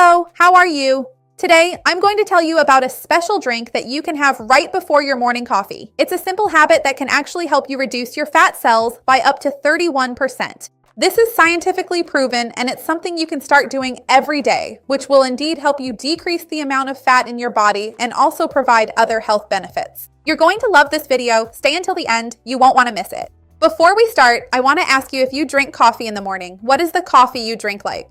Hello, how are you? Today, I'm going to tell you about a special drink that you can have right before your morning coffee. It's a simple habit that can actually help you reduce your fat cells by up to 31%. This is scientifically proven, and it's something you can start doing every day, which will indeed help you decrease the amount of fat in your body and also provide other health benefits. You're going to love this video. Stay until the end. You won't want to miss it. Before we start, I want to ask you if you drink coffee in the morning. What is the coffee you drink like?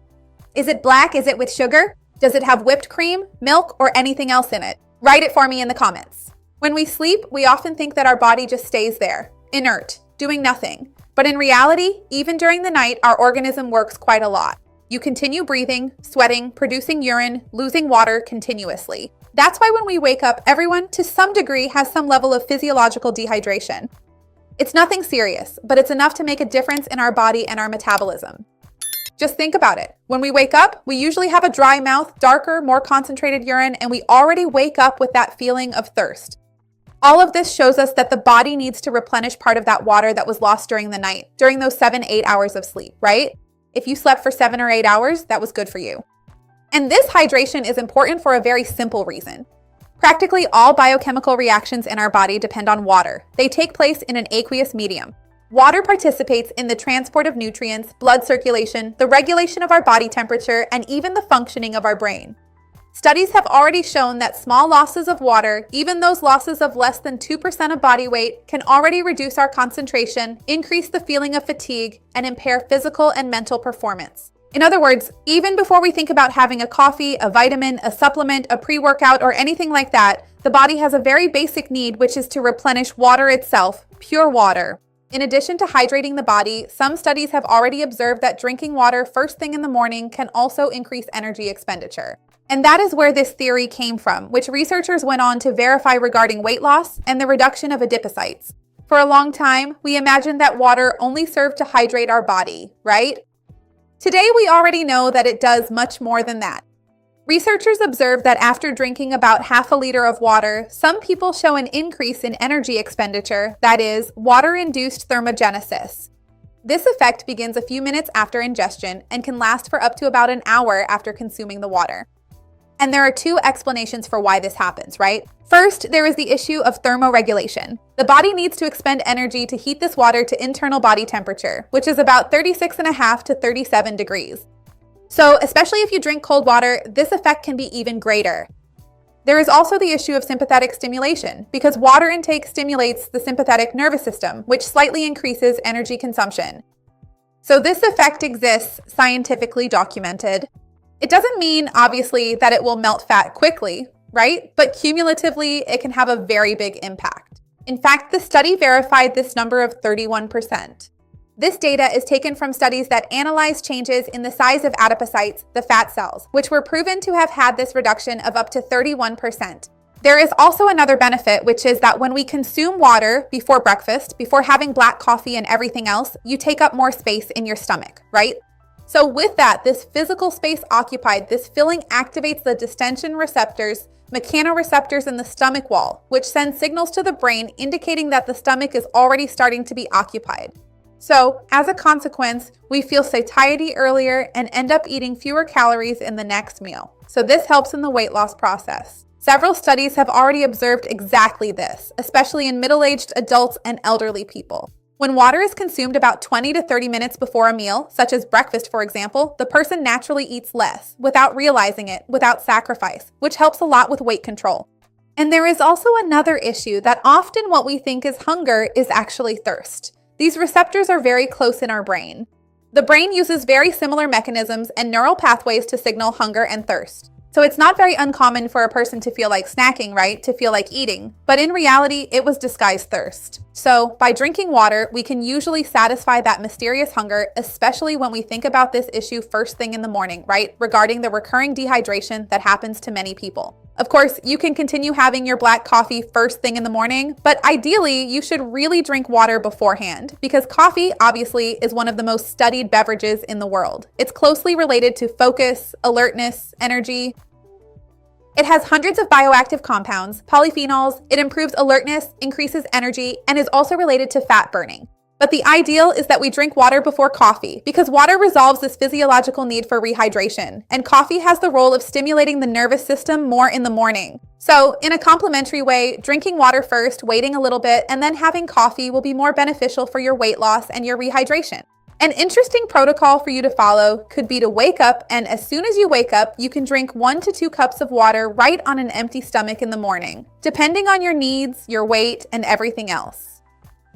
Is it black? Is it with sugar? Does it have whipped cream, milk, or anything else in it? Write it for me in the comments. When we sleep, we often think that our body just stays there, inert, doing nothing. But in reality, even during the night, our organism works quite a lot. You continue breathing, sweating, producing urine, losing water continuously. That's why when we wake up, everyone, to some degree, has some level of physiological dehydration. It's nothing serious, but it's enough to make a difference in our body and our metabolism. Just think about it. When we wake up, we usually have a dry mouth, darker, more concentrated urine, and we already wake up with that feeling of thirst. All of this shows us that the body needs to replenish part of that water that was lost during the night, during those 7-8 hours of sleep, right? If you slept for 7 or 8 hours, that was good for you. And this hydration is important for a very simple reason. Practically all biochemical reactions in our body depend on water. They take place in an aqueous medium. Water participates in the transport of nutrients, blood circulation, the regulation of our body temperature, and even the functioning of our brain. Studies have already shown that small losses of water, even those losses of less than 2% of body weight, can already reduce our concentration, increase the feeling of fatigue, and impair physical and mental performance. In other words, even before we think about having a coffee, a vitamin, a supplement, a pre-workout, or anything like that, the body has a very basic need, which is to replenish water itself, pure water. In addition to hydrating the body, some studies have already observed that drinking water first thing in the morning can also increase energy expenditure. And that is where this theory came from, which researchers went on to verify regarding weight loss and the reduction of adipocytes. For a long time, we imagined that water only served to hydrate our body, right? Today, we already know that it does much more than that. Researchers observed that after drinking about half a liter of water, some people show an increase in energy expenditure, that is, water-induced thermogenesis. This effect begins a few minutes after ingestion and can last for up to about an hour after consuming the water. And there are two explanations for why this happens, right? First, there is the issue of thermoregulation. The body needs to expend energy to heat this water to internal body temperature, which is about 36.5 to 37 degrees. So, especially if you drink cold water, this effect can be even greater. There is also the issue of sympathetic stimulation, because water intake stimulates the sympathetic nervous system, which slightly increases energy consumption. So this effect exists, scientifically documented. It doesn't mean, obviously, that it will melt fat quickly, right? But cumulatively, it can have a very big impact. In fact, the study verified this number of 31%. This data is taken from studies that analyze changes in the size of adipocytes, the fat cells, which were proven to have had this reduction of up to 31%. There is also another benefit, which is that when we consume water before breakfast, before having black coffee and everything else, you take up more space in your stomach, right? So with that, this physical space occupied, this filling activates the distension receptors, mechanoreceptors in the stomach wall, which send signals to the brain indicating that the stomach is already starting to be occupied. So, as a consequence, we feel satiety earlier and end up eating fewer calories in the next meal. So this helps in the weight loss process. Several studies have already observed exactly this, especially in middle-aged adults and elderly people. When water is consumed about 20 to 30 minutes before a meal, such as breakfast for example, the person naturally eats less, without realizing it, without sacrifice, which helps a lot with weight control. And there is also another issue that often what we think is hunger is actually thirst. These receptors are very close in our brain. The brain uses very similar mechanisms and neural pathways to signal hunger and thirst. So it's not very uncommon for a person to feel like snacking, right? To feel like eating. But in reality, it was disguised thirst. So by drinking water, we can usually satisfy that mysterious hunger, especially when we think about this issue first thing in the morning, right? Regarding the recurring dehydration that happens to many people. Of course, you can continue having your black coffee first thing in the morning, but ideally, you should really drink water beforehand because coffee, obviously, is one of the most studied beverages in the world. It's closely related to focus, alertness, energy. It has hundreds of bioactive compounds, polyphenols, it improves alertness, increases energy, and is also related to fat burning. But the ideal is that we drink water before coffee because water resolves this physiological need for rehydration, and coffee has the role of stimulating the nervous system more in the morning. So, in a complementary way, drinking water first, waiting a little bit, and then having coffee will be more beneficial for your weight loss and your rehydration. An interesting protocol for you to follow could be to wake up, and as soon as you wake up, you can drink 1 to 2 cups of water right on an empty stomach in the morning, depending on your needs, your weight, and everything else.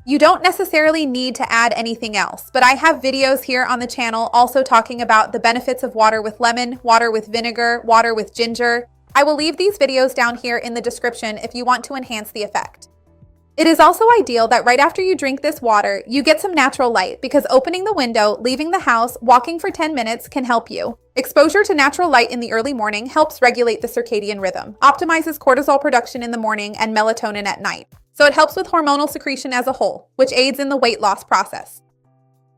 You don't necessarily need to add anything else, but I have videos here on the channel also talking about the benefits of water with lemon, water with vinegar, water with ginger. I will leave these videos down here in the description if you want to enhance the effect. It is also ideal that right after you drink this water, you get some natural light because opening the window, leaving the house, walking for 10 minutes can help you. Exposure to natural light in the early morning helps regulate the circadian rhythm, optimizes cortisol production in the morning and melatonin at night. So it helps with hormonal secretion as a whole, which aids in the weight loss process.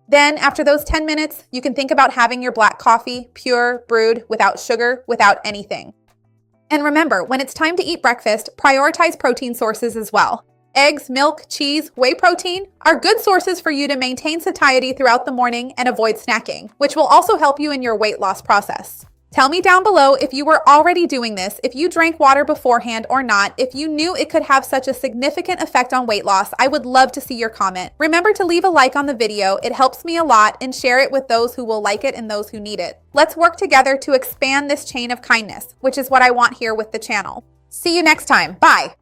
Then, after those 10 minutes, you can think about having your black coffee, pure, brewed, without sugar, without anything. And remember, when it's time to eat breakfast, prioritize protein sources as well. Eggs, milk, cheese, whey protein are good sources for you to maintain satiety throughout the morning and avoid snacking, which will also help you in your weight loss process. Tell me down below if you were already doing this, if you drank water beforehand or not, if you knew it could have such a significant effect on weight loss. I would love to see your comment. Remember to leave a like on the video. It helps me a lot, and share it with those who will like it and those who need it. Let's work together to expand this chain of kindness, which is what I want here with the channel. See you next time. Bye.